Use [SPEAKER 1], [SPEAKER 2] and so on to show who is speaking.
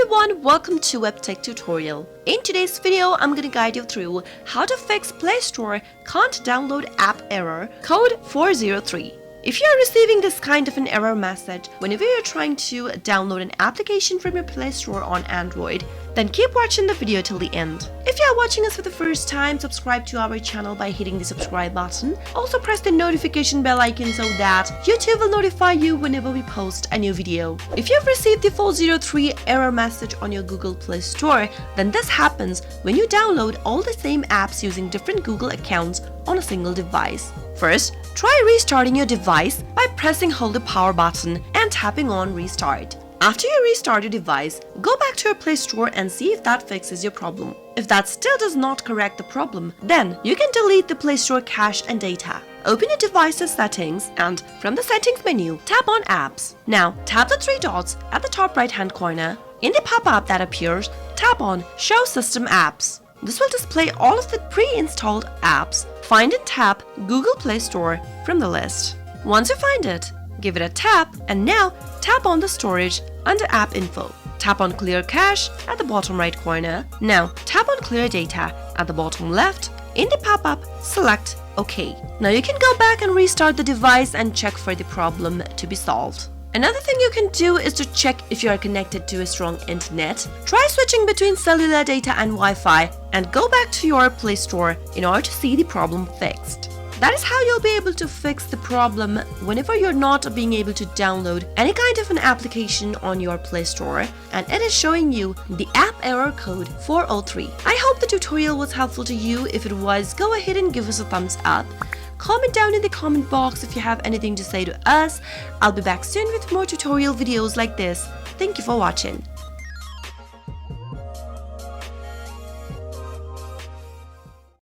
[SPEAKER 1] everyone, welcome to Webtech Tutorial. In today's video, I'm gonna guide you through how to fix Play Store can't download app error code 403. If you are receiving this kind of an error message whenever you're trying to download an application from your Play Store on Android, then keep watching the video till the end. If you are watching us for the first time, subscribe to our channel by hitting the subscribe button. Also press the notification bell icon so that YouTube will notify you whenever we post a new video. If you've received the 403 error message on your Google Play Store, then this happens when you download all the same apps using different Google accounts on a single device. First, try restarting your device by pressing hold the power button and tapping on restart. After you restart your device, go back to your Play Store and see if that fixes your problem. If that still does not correct the problem, then you can delete the Play Store cache and data. Open your device's settings and from the settings menu, tap on apps. Now tap the three dots at the top right hand corner. In the pop-up that appears, tap on show system apps. This will display all of the pre-installed apps. Find and tap Google Play Store from the list. Once you find it, give it a tap and now tap on the storage under app info. Tap on clear cache at the bottom right corner. Now tap on clear data at the bottom left. In the pop-up, select OK. Now you can go back and restart the device and check for the problem to be solved. Another thing you can do is to check if you are connected to a strong internet. Try switching between cellular data and Wi-Fi and go back to your Play Store in order to see the problem fixed. That is how you'll be able to fix the problem whenever you're not being able to download any kind of an application on your Play Store and it is showing you the app error code 403. I hope the tutorial was helpful to you. If it was, go ahead and give us a thumbs up. Comment down in the comment box if you have anything to say to us. I'll be back soon with more tutorial videos like this. Thank you for watching.